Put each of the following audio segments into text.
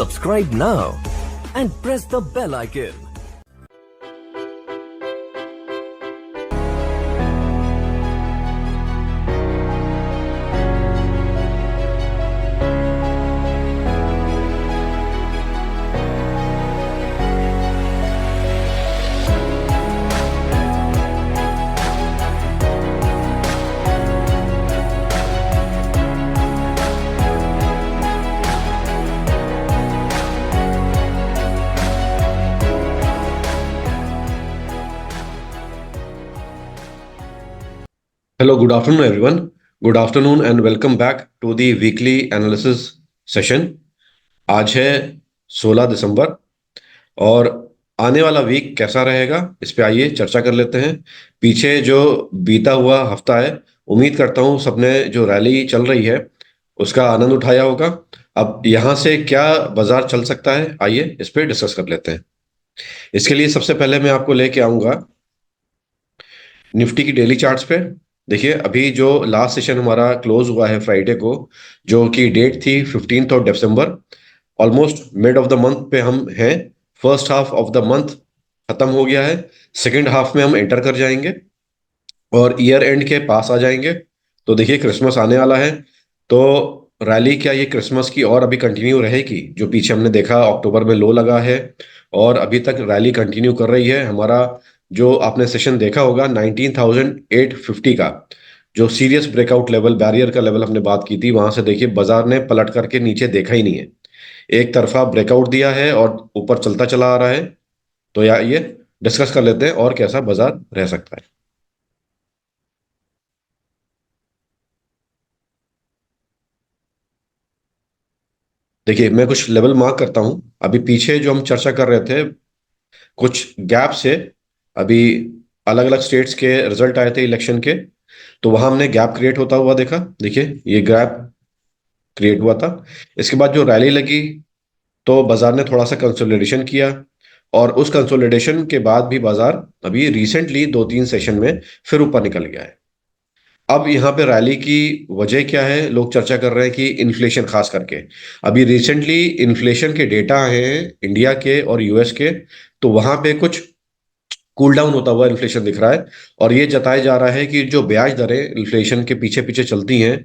Subscribe now and press the bell icon. Hello, good afternoon, everyone. Good afternoon and welcome back to the weekly analysis session. आज है 16 दिसंबर और आने वाला week कैसा रहेगा इस पे आइए चर्चा कर लेते हैं। पीछे जो बीता हुआ हफ्ता है, उम्मीद करता हूँ सबने जो रैली चल रही है उसका आनंद उठाया होगा। अब यहाँ से क्या बाजार चल सकता है, आइए इस पे डिस्कस कर लेते हैं। इसके लिए सबसे पहले मैं आपको लेके आऊंगा निफ्टी की डेली चार्ट्स पे। देखिए अभी जो लास्ट सेशन हमारा क्लोज हुआ है फ्राइडे को, जो कि डेट थी 15 दिसंबर। Almost mid of the month पे हम हैं। First half of the month खत्म हो गया है। सेकेंड हाफ में हम एंटर कर जाएंगे और ईयर एंड के पास आ जाएंगे। तो देखिए क्रिसमस आने वाला है, तो रैली क्या ये क्रिसमस की और अभी कंटिन्यू रहेगी? जो पीछे हमने देखा अक्टूबर में लो लगा है और अभी तक रैली कंटिन्यू कर रही है। हमारा जो आपने सेशन देखा होगा 19,850 का, जो सीरियस ब्रेकआउट लेवल, बैरियर का लेवल हमने बात की थी, वहां से देखिए बाजार ने पलट करके नीचे देखा ही नहीं है। एक तरफा ब्रेकआउट दिया है और ऊपर चलता चला आ रहा है। तो या ये डिस्कस कर लेते हैं और कैसा बाजार रह सकता है। देखिए मैं कुछ लेवल मार्क करता हूं। अभी पीछे जो हम चर्चा कर रहे थे, कुछ गैप से, अभी अलग अलग स्टेट्स के रिजल्ट आए थे इलेक्शन के, तो वहां हमने गैप क्रिएट होता हुआ देखा। देखिए ये गैप क्रिएट हुआ था। इसके बाद जो रैली लगी तो बाजार ने थोड़ा सा कंसोलिडेशन किया और उस कंसोलिडेशन के बाद भी बाजार अभी रिसेंटली 2-3 सेशन में फिर ऊपर निकल गया है। अब यहाँ पे रैली की वजह क्या है? लोग चर्चा कर रहे हैं कि इन्फ्लेशन, खास करके अभी रिसेंटली इन्फ्लेशन के डेटा हैं इंडिया के और यूएस के, तो वहां पे कुछ कूल डाउन होता हुआ इन्फ्लेशन दिख रहा है। और ये जताया जा रहा है कि जो ब्याज दरें इन्फ्लेशन के पीछे पीछे चलती हैं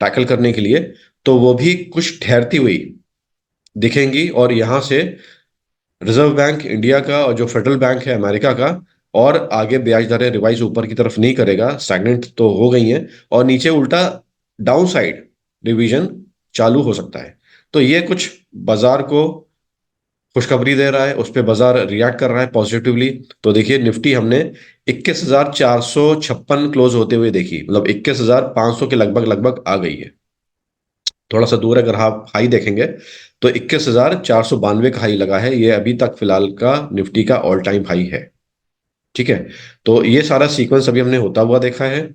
टैकल करने के लिए, तो वो भी कुछ ठहरती हुई दिखेंगी। और यहाँ से रिजर्व बैंक इंडिया का और जो फेडरल बैंक है अमेरिका का, और आगे ब्याज दरें रिवाइज ऊपर की तरफ नहीं करेगा, स्टैग्नेंट तो हो गई हैं, और नीचे उल्टा डाउन साइड रिवीजन चालू हो सकता है। तो ये कुछ बाजार को खुशखबरी दे रहा है, उस पर बाजार रिएक्ट कर रहा है पॉजिटिवली। तो देखिए निफ्टी हमने 21,456 क्लोज होते हुए देखी, मतलब 21,500 के लगभग लगभग आ गई है। थोड़ा सा दूर अगर आप हाई देखेंगे तो 21,492 का हाई लगा है। ये अभी तक फिलहाल का निफ्टी का ऑल टाइम हाई है। ठीक है, तो ये सारा सीक्वेंस अभी हमने होता हुआ देखा है।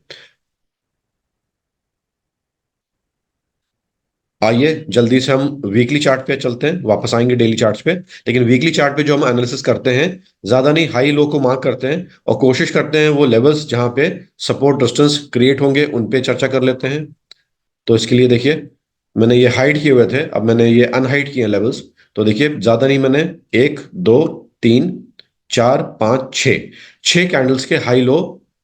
आइए जल्दी से हम वीकली चार्ट पे चलते हैं, वापस आएंगे डेली चार्ट्स पे। लेकिन वीकली चार्ट पे जो हम एनालिसिस करते हैं, ज्यादा नहीं, हाई लो को मार्क करते हैं और कोशिश करते हैं वो लेवल्स जहां पे सपोर्ट डिस्टेंस क्रिएट होंगे उन पे चर्चा कर लेते हैं। तो इसके लिए देखिए मैंने ये हाइड किए हुए थे, अब मैंने ये अनहाइड किए हैं लेवल्स। तो देखिए ज्यादा नहीं, मैंने 1, 2, 3, 4, 5, 6 छह कैंडल्स के हाई लो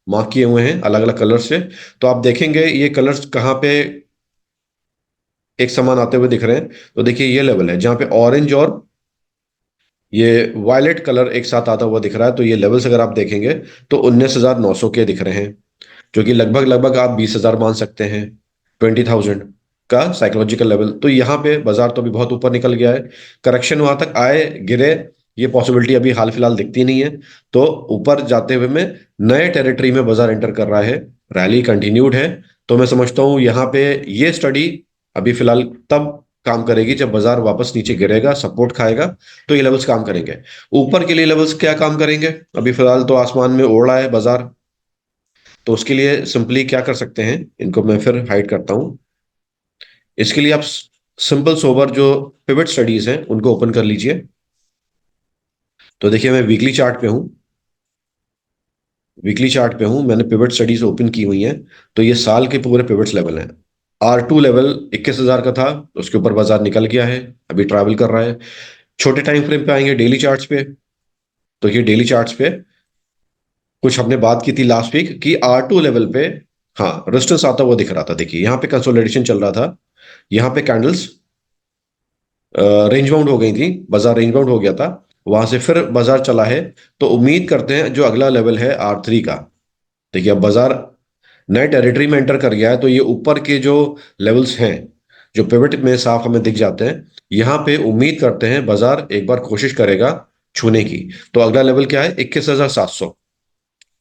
मार्क किए हुए हैं अलग अलग कलर से। तो आप देखेंगे ये कलर्स कहाँ पे एक समान आते हुए दिख रहे हैं। तो देखिए ये लेवल है जहां पे ऑरेंज और ये वायलेट कलर एक साथ आता हुआ दिख रहा है। तो ये लेवल्स अगर आप देखेंगे तो 19,900 के दिख रहे हैं, जो कि लगभग लगभग आप 20,000 मान सकते हैं, 20,000 का साइकोलॉजिकल लेवल। तो यहाँ पे बाजार तो अभी बहुत ऊपर निकल गया है। करेक्शन वहां तक आए गिरे, ये पॉसिबिलिटी अभी हाल फिलहाल दिखती नहीं है। तो ऊपर जाते हुए में नए टेरिटरी में बाजार एंटर कर रहा है। रैली कंटिन्यूड है। तो मैं समझता हूँ यहाँ पे ये स्टडी अभी फिलहाल तब काम करेगी जब बाजार वापस नीचे गिरेगा, सपोर्ट खाएगा, तो ये लेवल्स काम करेंगे। ऊपर के लिए लेवल्स क्या काम करेंगे? अभी फिलहाल तो आसमान में उड़ रहा है बाजार। तो उसके लिए सिंपली क्या कर सकते हैं, इनको मैं फिर हाइड करता हूं। इसके लिए आप सिंपल सोबर जो पिवट स्टडीज हैं उनको ओपन कर लीजिए। तो देखिए मैं वीकली चार्ट पे हूं, वीकली चार्ट पे हूं, मैंने पिवट स्टडीज ओपन की हुई हैं। तो ये साल के पूरे पिवट्स लेवल हैं। R2 लेवल 21,000 का था, उसके ऊपर बाजार निकल गया है, अभी ट्रैवल कर रहा है। छोटे टाइम फ्रेम पे आएंगे, डेली चार्ट्स पे। तो ये डेली चार्ट्स पे कुछ हमने बात की थी लास्ट वीक कि R2 लेवल पे, हाँ, रेजिस्टेंस आता हुआ दिख रहा था। देखिए यहाँ पे कंसोलिडेशन चल रहा था, यहाँ पे कैंडल्स रेंज बाउंड हो गई थी, बाजार रेंज बाउंड हो गया था, वहां से फिर बाजार चला है। तो उम्मीद करते हैं जो अगला लेवल है R3 का, देखिए अब बाजार नए टेरिटरी में एंटर कर गया है, तो ये ऊपर के जो लेवल्स हैं जो पिवट में साफ हमें दिख जाते हैं, यहाँ पे उम्मीद करते हैं बाजार एक बार कोशिश करेगा छूने की। तो अगला लेवल क्या है? 21,700।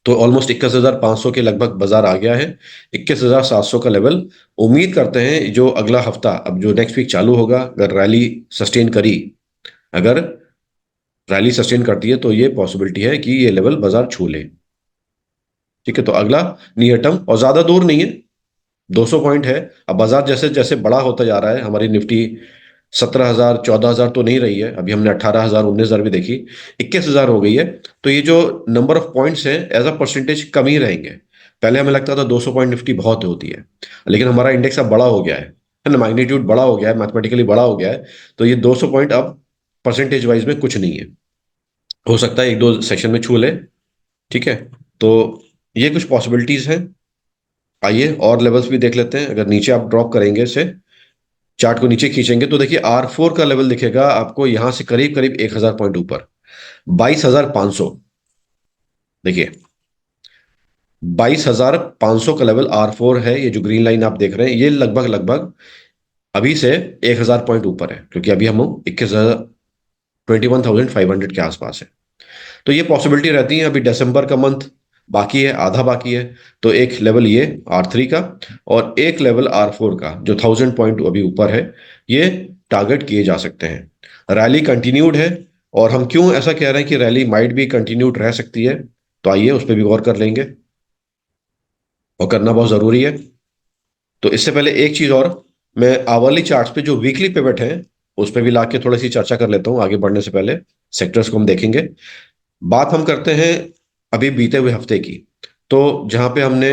तो ऑलमोस्ट 21,500 के लगभग बाजार आ गया है। 21,700 का लेवल उम्मीद करते हैं जो अगला हफ्ता, अब जो नेक्स्ट वीक चालू होगा, अगर रैली सस्टेन करी, अगर रैली सस्टेन करती है तो ये पॉसिबिलिटी है कि ये लेवल बाजार छू ले। ठीक है, तो अगला नियर टर्म और ज्यादा दूर नहीं है, 200 पॉइंट है। अब बाजार जैसे जैसे बड़ा होता जा रहा है, हमारी निफ्टी 17,000 14,000 तो नहीं रही है, अभी हमने 18,000 19,000 भी देखी, 21,000 हो गई है। तो ये जो नंबर ऑफ पॉइंट्स हैं एज अ परसेंटेज कम ही रहेंगे। पहले हमें लगता था 200 पॉइंट निफ्टी बहुत होती है, लेकिन हमारा इंडेक्स अब बड़ा हो गया है ना, मैग्नीट्यूड बड़ा हो गया है, मैथमेटिकली बड़ा हो गया है। तो ये 200 पॉइंट अब परसेंटेज वाइज में कुछ नहीं है, हो सकता है एक दो सेशन में छू ले। ठीक है, तो ये कुछ पॉसिबिलिटीज हैं। आइए और लेवल्स भी देख लेते हैं। अगर नीचे आप ड्रॉप करेंगे इसे, चार्ट को नीचे खींचेंगे, तो देखिए R4 का लेवल दिखेगा आपको यहां से करीब करीब 1,000 पॉइंट ऊपर, 22,500। देखिए 22,500 का लेवल R4 है, ये जो ग्रीन लाइन आप देख रहे हैं, ये लगभग लगभग अभी से 1,000 पॉइंट ऊपर है, क्योंकि अभी हम 21,000 21,500 के आसपास है। तो ये पॉसिबिलिटी रहती है। अभी दिसंबर का मंथ बाकी है, आधा बाकी है। तो एक लेवल ये R3 का, और एक लेवल R4 का जो 1,000 पॉइंट अभी ऊपर है, ये टारगेट किए जा सकते हैं। रैली कंटिन्यूड है, और हम क्यों ऐसा कह रहे हैं कि रैली माइट भी कंटिन्यूड रह सकती है, तो आइए उस पर भी गौर कर लेंगे, और करना बहुत जरूरी है। तो इससे पहले एक चीज और, मैं आवरली चार्ट्स पे जो वीकली पिवट है उस पर भी लाके थोड़ी सी चर्चा कर लेता हूँ आगे बढ़ने से पहले। सेक्टर्स को हम देखेंगे, बात हम करते हैं अभी बीते हुए हफ्ते की। तो जहां पे हमने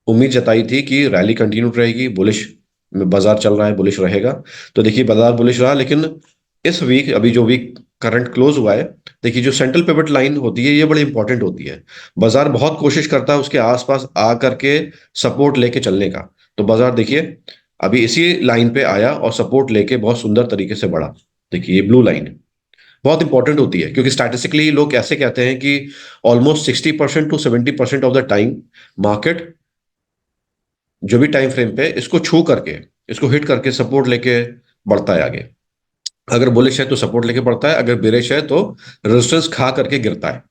उम्मीद जताई थी कि रैली कंटिन्यू रहेगी, बुलिश में बाजार चल रहा है, बुलिश रहेगा। तो देखिए बाजार बुलिश रहा, लेकिन इस वीक, अभी जो वीक करंट क्लोज हुआ है, देखिए जो सेंट्रल पिवट लाइन होती है ये बड़ी इंपॉर्टेंट होती है। बाजार बहुत कोशिश करता है उसके आसपास आ करके सपोर्ट लेके चलने का। तो बाजार देखिए अभी इसी लाइन पे आया और सपोर्ट लेके बहुत सुंदर तरीके से बढ़ा। देखिए ये ब्लू लाइन बहुत इंपॉर्टेंट होती है, क्योंकि स्टैटिस्टिकली लोग ऐसे कहते हैं कि almost 60% to 70% of the time market जो भी टाइम फ्रेम पे इसको छू करके, इसको हिट करके सपोर्ट लेके बढ़ता है आगे। अगर बुलिश है तो सपोर्ट लेके बढ़ता है, अगर बेरिश है तो रेजिस्टेंस खा करके गिरता है।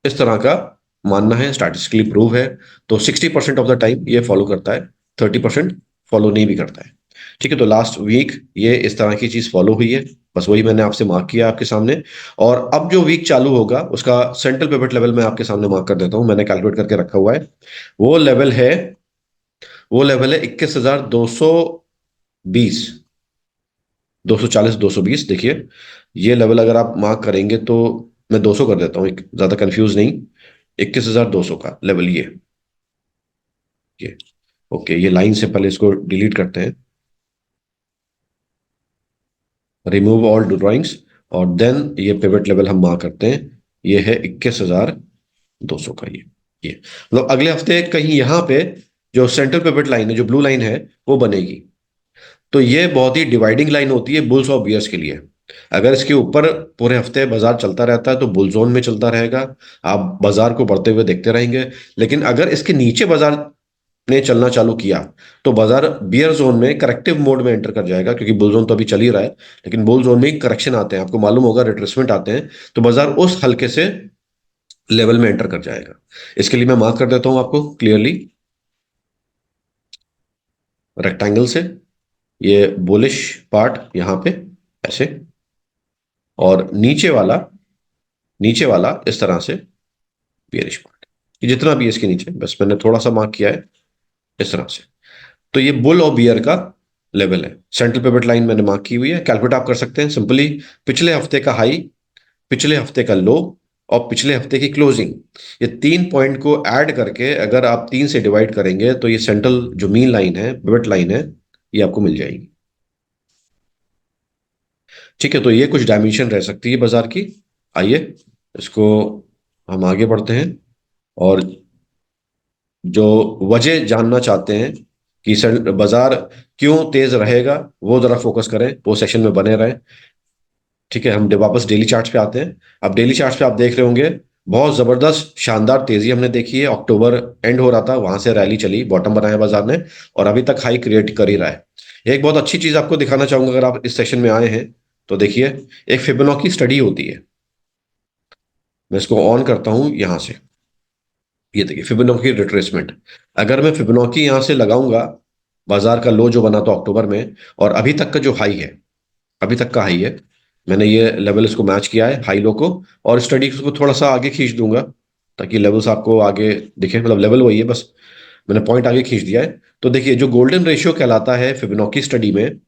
इस तरह का मानना है, स्टैटिस्टिकली प्रूव है। तो 60% ऑफ द टाइम ये फॉलो करता है, 30% फॉलो नहीं भी करता है। ठीक है, तो लास्ट वीक ये इस तरह की चीज फॉलो हुई है, बस वही मैंने आपसे मार्क किया आपके सामने। और अब जो वीक चालू होगा उसका सेंट्रल पिवट लेवल मैं आपके सामने मार्क कर देता हूं, मैंने कैलकुलेट करके रखा हुआ है। वो लेवल है वो लेवल है 21,220, 240, 220। देखिए ये लेवल अगर आप मार्क करेंगे तो, मैं 200 कर देता हूँ, ज्यादा कंफ्यूज नहीं। 21,200 का लेवल ये ओके, ये लाइन से पहले इसको डिलीट करते हैं, रिमूव ऑल ड्राइंग्स, और देन ये पिवट लेवल हम मार्क करते हैं। ये है 21,200 का, ये मतलब अगले हफ्ते कहीं यहाँ पे जो सेंट्रल पिवट लाइन है, जो ब्लू लाइन है, वो बनेगी। तो ये बहुत ही डिवाइडिंग लाइन होती है बुल्स और बियर्स के लिए। अगर इसके ऊपर पूरे हफ्ते बाजार चलता रहता है तो बुल जोन में चलता रहेगा, आप बाजार को बढ़ते हुए देखते रहेंगे। लेकिन अगर इसके नीचे बाजार ने चलना चालू किया तो बाजार बियर जोन में करेक्टिव मोड में एंटर कर जाएगा, क्योंकि बुल जोन तो अभी चल ही रहा है, लेकिन बुल जोन में करेक्शन आते हैं, आपको मालूम होगा, रिट्रेसमेंट आते हैं। तो बाजार उस हल्के से लेवल में एंटर कर जाएगा। इसके लिए मैं मार्क कर देता हूं आपको क्लियरली रेक्टेंगल से, ये बुलिश पार्ट यहां पे ऐसे, और नीचे वाला इस तरह से बियरिश पार्ट, ये जितना भी है इसके नीचे, बस मैंने थोड़ा सा मार्क किया है इस तरह से। तो ये बुल और बियर का लेवल है। सेंट्रल पिवट लाइन मैंने मार्क की हुई है, कैलकुलेट आप कर सकते हैं सिंपली। पिछले हफ्ते का हाई, पिछले हफ्ते का लो, और पिछले हफ्ते की क्लोजिंग, ये 3 पॉइंट को ऐड करके अगर आप 3 से डिवाइड करेंगे तो ये सेंट्रल जो मीन लाइन है, पिवट लाइन है, ये आपको मिल जाएगी। ठीक है, तो ये कुछ डायमेंशन रह सकती है बाजार की। आइए इसको हम आगे बढ़ते हैं, और जो वजह जानना चाहते हैं कि बाजार क्यों तेज रहेगा, वो जरा फोकस करें, वो सेशन में बने रहें। ठीक है, हम वापस डेली चार्ट्स पे आते हैं। अब डेली चार्ट्स पे आप देख रहे होंगे बहुत जबरदस्त शानदार तेजी हमने देखी है। अक्टूबर एंड हो रहा था, वहां से रैली चली, बॉटम बनाया बाजार ने, और अभी तक हाई क्रिएट कर ही रहा है। एक बहुत अच्छी चीज आपको दिखाना चाहूंगा, अगर आप इस सेशन में आए हैं तो देखिए, एक फिबोनाची स्टडी होती है। मैं इसको ऑन करता हूं यहां से। ये देखिए फिबोनाची रिट्रेसमेंट। अगर मैं फिबोनाची यहां से लगाऊंगा, बाजार का लो जो बना था अक्टूबर में, और अभी तक का जो हाई है, अभी तक का हाई है, मैंने ये लेवल इसको मैच किया है हाई लो को, और स्टडी को थोड़ा सा आगे खींच दूंगा ताकि लेवल्स आपको आगे दिखे। मतलब लेवल वही है, बस मैंने पॉइंट आगे खींच दिया है। तो देखिए जो गोल्डन रेशियो कहलाता है फिबोनाची स्टडी में,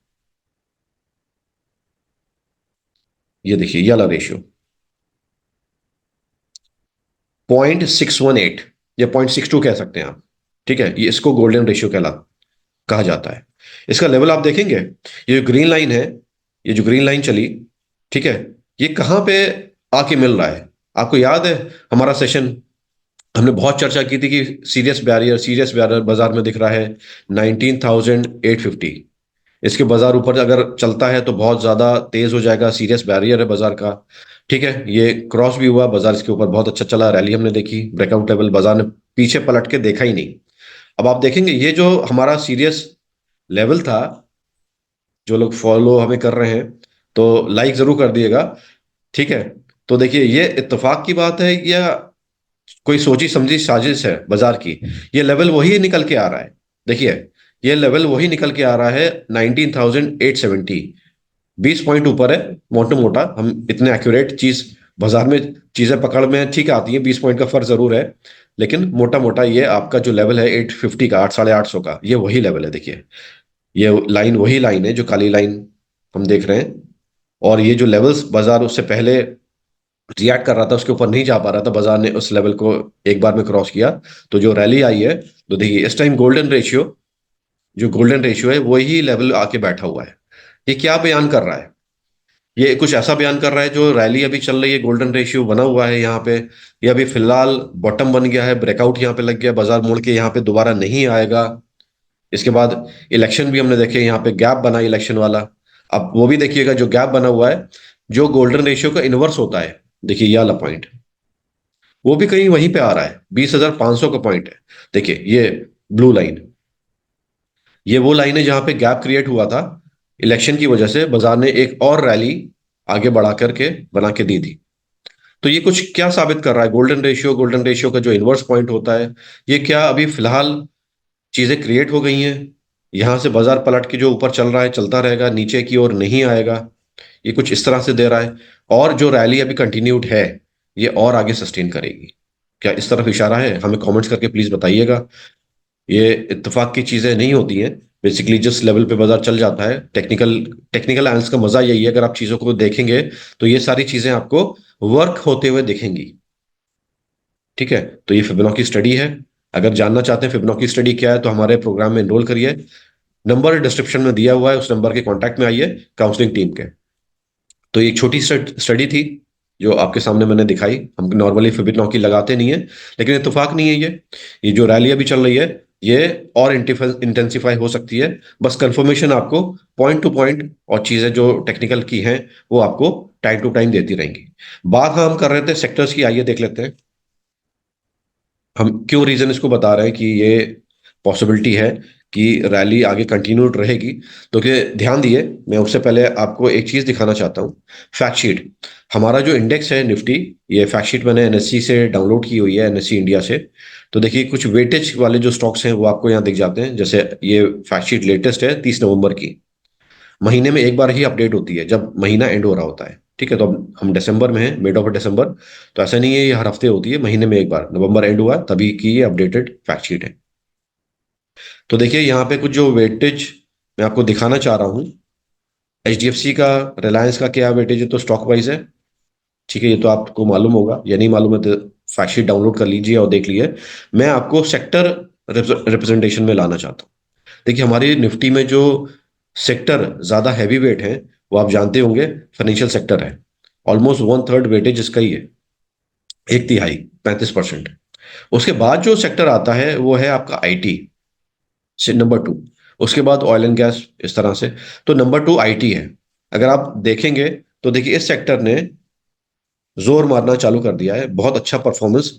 ये देखिए ये वाला रेशियो 0.618 या 0.62 कह सकते हैं आप। ठीक है, ये इसको गोल्डन रेशियो कहा जाता है। इसका लेवल आप देखेंगे, ये जो ग्रीन लाइन है, ये जो ग्रीन लाइन चली, ठीक है, ये कहाँ पे आके मिल रहा है? आपको याद है हमारा सेशन, हमने बहुत चर्चा की थी कि सीरियस बैरियर बाजार में दिख रहा है 19,850। इसके बाजार ऊपर अगर चलता है तो बहुत ज्यादा तेज हो जाएगा, सीरियस बैरियर है बाजार का। ठीक है, ये क्रॉस भी हुआ, बाजार इसके ऊपर बहुत अच्छा चला, रैली हमने देखी, ब्रेकआउट लेवल बाजार ने पीछे पलट के देखा ही नहीं। अब आप देखेंगे ये जो हमारा सीरियस लेवल था, जो लोग फॉलो हमें कर रहे हैं तो लाइक जरूर कर दिएगा। ठीक है, तो देखिए ये इत्तेफाक की बात है या कोई सोची समझी साजिश है बाजार की? ये लेवल वही निकल के आ रहा है। देखिए ये लेवल वही निकल के आ रहा है 19,870। 20 पॉइंट ऊपर है, मोटा मोटा, हम इतने एक्यूरेट चीज बाजार में चीजें पकड़ में ठीक आती हैं, 20 पॉइंट का फर्क जरूर है, लेकिन मोटा मोटा ये आपका जो लेवल है 850 का, 800 का, ये वही लेवल है। देखिए ये लाइन वही लाइन है जो काली लाइन हम देख रहे हैं, और ये जो लेवल्स बाजार उससे पहले रिएक्ट कर रहा था उसके ऊपर नहीं जा पा रहा था, बाजार ने उस लेवल को एक बार में क्रॉस किया। तो जो रैली आई है, तो देखिए इस टाइम गोल्डन रेशियो है वही लेवल आके बैठा हुआ है। ये क्या बयान कर रहा है? ये कुछ ऐसा बयान कर रहा है जो रैली अभी चल रही है, गोल्डन रेशियो बना हुआ है यहाँ पे, ये अभी फिलहाल बॉटम बन गया है, ब्रेकआउट यहाँ पे लग गया, बाजार मुड़ के यहाँ पे दोबारा नहीं आएगा। इसके बाद इलेक्शन भी हमने देखे, यहाँ पे गैप बना इलेक्शन वाला। अब वो भी देखिएगा, जो गैप बना हुआ है जो गोल्डन रेशियो का इनवर्स होता है, देखिए ये वाला पॉइंट, वो भी कहीं वहीं पे आ रहा है, 20,500 का पॉइंट है। देखिए ये ब्लू लाइन, ये वो लाइन है जहां पे गैप क्रिएट हुआ था, इलेक्शन की वजह से बाजार ने एक और रैली आगे बढ़ा करके बना के दी थी। तो ये कुछ क्या साबित कर रहा है? गोल्डन रेशियो का जो इनवर्स पॉइंट होता है, ये क्या अभी फिलहाल चीजें क्रिएट हो गई हैं? यहां से बाजार पलट के जो ऊपर चल रहा है चलता रहेगा, नीचे की ओर नहीं आएगा, ये कुछ इस तरह से दे रहा है। और जो रैली अभी कंटिन्यूड है, ये और आगे सस्टेन करेगी क्या? इस तरफ इशारा है? हमें कमेंट्स करके प्लीज बताइएगा। ये इत्तेफाक की चीजें नहीं होती हैं। बेसिकली जिस लेवल पे बाजार चल जाता है, टेक्निकल टेक्निकल एनालिसिस का मजा यही है, अगर आप चीजों को देखेंगे तो ये सारी चीजें आपको वर्क होते हुए दिखेंगी। ठीक है, तो ये फिबोनाची स्टडी है। अगर जानना चाहते हैं फिबोनाची स्टडी क्या है तो हमारे प्रोग्राम में एनरोल करिए। नंबर डिस्क्रिप्शन में दिया हुआ है, उस नंबर के कांटेक्ट में आइए, काउंसलिंग टीम के। तो ये एक छोटी स्टडी थी जो आपके सामने मैंने दिखाई। हम नॉर्मली फिबोनाची लगाते नहीं है, लेकिन इत्तेफाक नहीं है ये जो रैली अभी चल रही है, ये और इंटेंसिफाई हो सकती है। बस कंफर्मेशन आपको पॉइंट टू पॉइंट और चीजें जो टेक्निकल की हैं वो आपको टाइम टू टाइम देती रहेंगी। बात हम कर रहे थे सेक्टर्स की, आइए देख लेते हैं हम क्यों रीजन इसको बता रहे हैं कि ये पॉसिबिलिटी है कि रैली आगे कंटिन्यूड रहेगी। तो कि ध्यान दिए, मैं उससे पहले आपको एक चीज दिखाना चाहता हूँ। फैक्ट शीट, हमारा जो इंडेक्स है निफ्टी, ये फैक्ट शीट मैंने एनएससी से डाउनलोड की हुई है, एनएससी इंडिया से। तो देखिए कुछ वेटेज वाले जो स्टॉक्स हैं वो आपको यहाँ दिख जाते हैं। जैसे ये फैक्ट शीट लेटेस्ट है 30 नवंबर की, महीने में एक बार ही अपडेट होती है जब महीना एंड हो रहा होता है। ठीक है, तो अब हम दिसंबर में हैं, मिड ऑफ दिसंबर, तो ऐसा नहीं है ये हर हफ्ते होती है, महीने में एक बार, नवंबर एंड हुआ तभी की ये अपडेटेड फैक्ट शीट है। तो देखिए यहाँ पे कुछ जो वेटेज मैं आपको दिखाना चाह रहा हूँ। एचडीएफसी का, रिलायंस का क्या वेटेज है तो स्टॉक वाइज है, ठीक है, ये तो आपको मालूम होगा, या नहीं मालूम है तो फैक्ट शीट डाउनलोड कर लीजिए और देख लीजिए। मैं आपको सेक्टर रिप्रेजेंटेशन में लाना चाहता हूँ। देखिए हमारी निफ्टी में जो सेक्टर ज्यादा हैवी वेट है, वो आप जानते होंगे, फाइनेंशियल सेक्टर है। ऑलमोस्ट वन थर्ड वेटेज इसका ही है, एक तिहाई, 35%। उसके बाद जो सेक्टर आता है वो है आपका आईटी, से नंबर टू। उसके बाद ऑयल एंड गैस, इस तरह से। तो नंबर टू आईटी है। अगर आप देखेंगे तो देखिए इस सेक्टर ने जोर मारना चालू कर दिया है, बहुत अच्छा परफॉर्मेंस।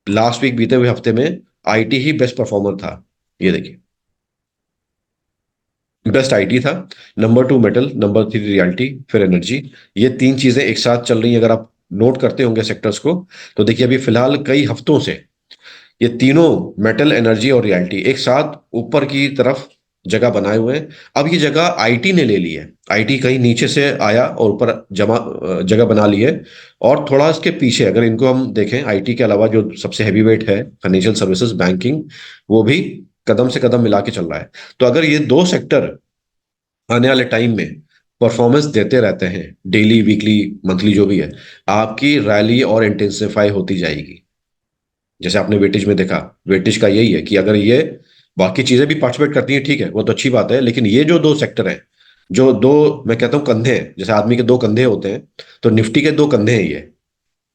लास्ट वीक बीते हुए हफ्ते में आईटी ही बेस्ट परफॉर्मर था। ये देखिए, बेस्ट आईटी था। Number two metal, number three realty, फिर एनर्जी। ये तीन चीजें एक साथ चल रही हैं। अगर आप नोट करते होंगे सेक्टर्स को, तो देखिए अभी फिलहाल कई हफ्तों से ये तीनों, मेटल, एनर्जी और रियल्टी, एक साथ ऊपर की तरफ जगह बनाए हुए हैं। अब ये जगह आईटी ने ले ली है। आईटी कहीं नीचे से आया और ऊपर जगह बना ली है। और थोड़ा इसके पीछे अगर इनको हम देखें, आईटी के अलावा जो सबसे हैवी वेट है, फाइनेंशियल सर्विसेज, बैंकिंग, वो भी कदम से कदम मिला के चल रहा है। तो अगर ये दो सेक्टर आने वाले टाइम में परफॉर्मेंस देते रहते हैं, डेली, वीकली, मंथली, जो भी है, आपकी रैली और इंटेंसिफाई होती जाएगी। जैसे आपने वेटेज में देखा, वेटेज का यही है कि अगर ये बाकी चीजें भी पार्टिसिपेट करती हैं, ठीक है, वो तो अच्छी बात है, लेकिन ये जो दो सेक्टर हैं, जो दो, मैं कहता हूं कंधे हैं, जैसे आदमी के दो कंधे होते हैं, तो निफ्टी के दो कंधे हैं ये।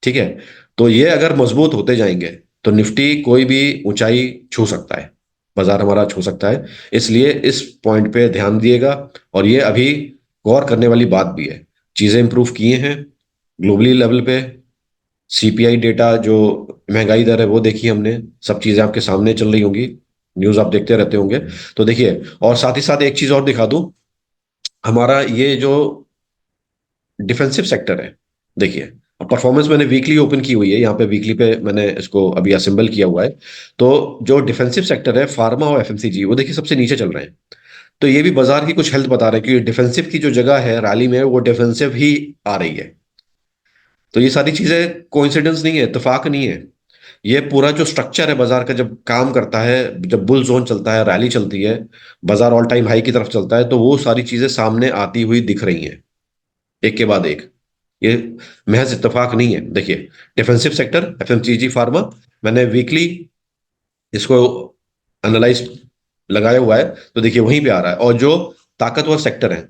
ठीक है, तो ये अगर मजबूत होते जाएंगे तो निफ्टी कोई भी ऊंचाई छू सकता है, बाजार हमारा छू सकता है। इसलिए इस पॉइंट पे ध्यान दिएगा। और ये अभी गौर करने वाली बात भी है। चीजें इंप्रूव किए हैं ग्लोबली लेवल पे। सीपीआई डेटा, जो महंगाई दर है, वो देखी हमने। सब चीजें आपके सामने चल रही होंगी, न्यूज आप देखते रहते होंगे। तो देखिए, और साथ ही साथ एक चीज और दिखा दूं, हमारा ये जो डिफेंसिव सेक्टर है, देखिए परफॉर्मेंस मैंने वीकली ओपन की हुई है, यहाँ पे वीकली पे मैंने इसको अभी असेंबल किया हुआ है। तो जो डिफेंसिव सेक्टर है, फार्मा और एफएमसीजी, वो देखिए सबसे नीचे चल रहे हैं। तो ये भी बाजार की कुछ हेल्थ बता रहे हैं कि डिफेंसिव की जो जगह है रैली में, वो डिफेंसिव ही आ रही है। तो ये सारी चीजें कोइंसिडेंस नहीं है, इत्तेफाक नहीं है। ये पूरा जो स्ट्रक्चर है बाजार का, जब काम करता है, जब बुल जोन चलता है, रैली चलती है, बाजार ऑल टाइम हाई की तरफ चलता है, तो वो सारी चीजें सामने आती हुई दिख रही हैं, एक के बाद एक। ये महज इत्तेफाक नहीं है। देखिए डिफेंसिव सेक्टर, एफएमसीजी, फार्मा, मैंने वीकली इसको एनालाइज लगाया हुआ है। तो देखिए वहीं पे आ रहा है। और जो ताकतवर सेक्टर है,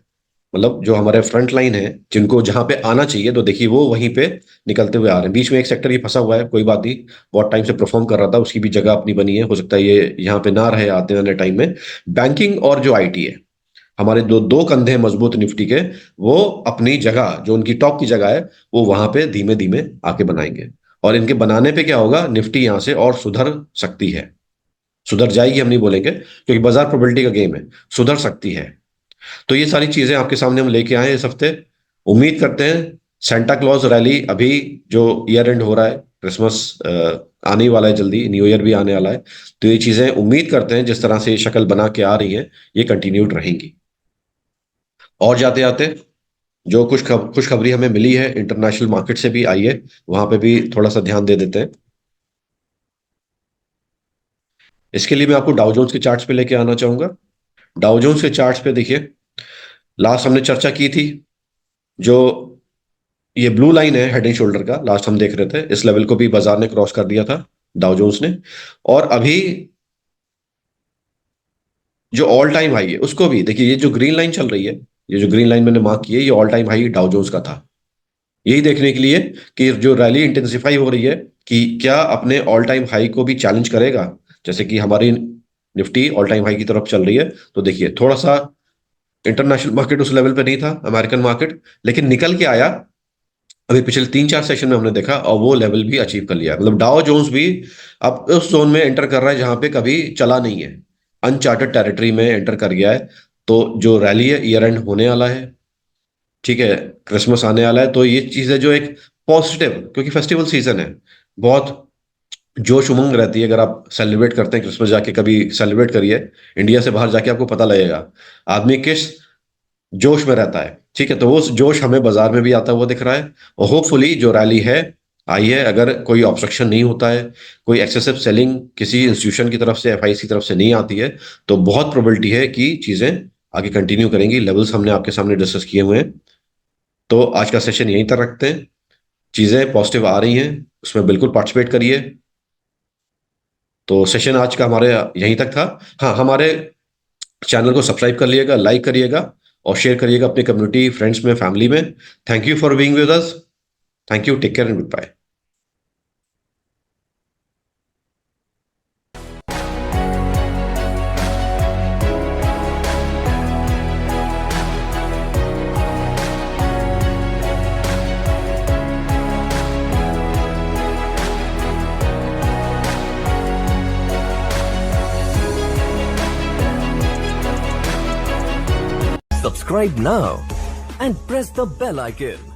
मतलब जो हमारे फ्रंट लाइन है, जिनको जहां पे आना चाहिए, तो देखिए वो वहीं पे निकलते हुए आ रहे हैं। बीच में एक सेक्टर ये फंसा हुआ है, कोई बात नहीं, बहुत टाइम से परफॉर्म कर रहा था, उसकी भी जगह अपनी बनी है, हो सकता है ये यहाँ पे ना रहे आते आने टाइम में। बैंकिंग और जो आईटी है, हमारे दो दो कंधे मजबूत निफ्टी के, वो अपनी जगह, जो उनकी टॉप की जगह है, वो वहां पे धीमे धीमे आके बनाएंगे। और इनके बनाने पे क्या होगा, निफ्टी यहां से और सुधर सकती है। सुधर जाएगी हम नहीं बोलेंगे, क्योंकि बाजार प्रोबेबिलिटी का गेम है, सुधर सकती है। तो ये सारी चीजें आपके सामने हम लेके आए हैं इस हफ्ते। उम्मीद करते हैं सेंटा क्लॉज रैली, अभी जो ईयर एंड हो रहा है, क्रिसमस आने ही वाला है, जल्दी न्यू ईयर भी आने वाला है। तो ये चीजें उम्मीद करते हैं जिस तरह से ये शक्ल बना के आ रही हैं, ये कंटिन्यूड रहेंगी। और जाते जाते जो खुशखबरी हमें मिली है इंटरनेशनल मार्केट से भी आई है, वहां पे भी थोड़ा सा ध्यान दे देते हैं। इसके लिए मैं आपको डाउ जोन्स के चार्ट्स पे लेके आना चाहूंगा। डाउ जोन्स के चार्ट्स पे देखिए, लास्ट हमने चर्चा की थी, जो ये ब्लू लाइन है हेड एंड शोल्डर का, लास्ट हम देख रहे थे, इस लेवल को भी बाजार ने क्रॉस कर दिया था, डाउ जोन्स ने। और अभी जो ऑल टाइम हाई है उसको भी देखिए, ये जो ग्रीन लाइन चल रही है, ये जो ग्रीन लाइन मैंने मार्क की है, ये all time high Dow Jones का था। यही देखने के लिए कि जो रैली इंटेंसिफाई हो रही है, कि क्या अपने ऑल टाइम हाई को भी चैलेंज करेगा। जैसे कि हमारी निफ्टी ऑल टाइम हाई की तरफ चल रही है, तो देखिए थोड़ा सा इंटरनेशनल मार्केट उस लेवल पे नहीं था, अमेरिकन मार्केट, लेकिन निकल के आया। अभी पिछले 3-4 सेशन में हमने देखा, और वो लेवल भी अचीव कर लिया, मतलब डाउ जोन्स भी अब उस जोन में एंटर कर रहा है जहां पे कभी चला नहीं है, अनचार्टेड टेरिटरी में एंटर कर गया है। तो जो रैली है, ईयर एंड होने वाला है, ठीक है, क्रिसमस आने वाला है, तो ये चीज है जो एक पॉजिटिव, क्योंकि फेस्टिवल सीजन है, बहुत जोश उमंग रहती है। अगर आप सेलिब्रेट करते हैं क्रिसमस, जाके कभी सेलिब्रेट करिए, इंडिया से बाहर जाके आपको पता लगेगा आदमी किस जोश में रहता है। ठीक है, तो वो जोश हमें बाजार में भी आता हुआ दिख रहा है। और होपफुली जो रैली है, आई है, अगर कोई ऑब्स्ट्रक्शन नहीं होता है, कोई एक्सेसिव सेलिंग किसी इंस्टीट्यूशन की तरफ से, एफआईसी की तरफ से नहीं आती है, तो बहुत प्रोबेबिलिटी है कि चीजें आगे कंटिन्यू करेंगी। लेवल्स हमने आपके सामने डिस्कस किए हुए हैं। तो आज का सेशन यहीं तक रखते हैं। चीज़ें पॉजिटिव आ रही हैं, उसमें बिल्कुल पार्टिसिपेट करिए। तो सेशन आज का हमारे यहीं तक था। हाँ, हमारे चैनल को सब्सक्राइब कर लिएगा, लाइक करिएगा और शेयर करिएगा अपनी कम्युनिटी, फ्रेंड्स में, फैमिली में। Thank you for being with us. Thank you, take care and good bye. Subscribe now and press the bell icon.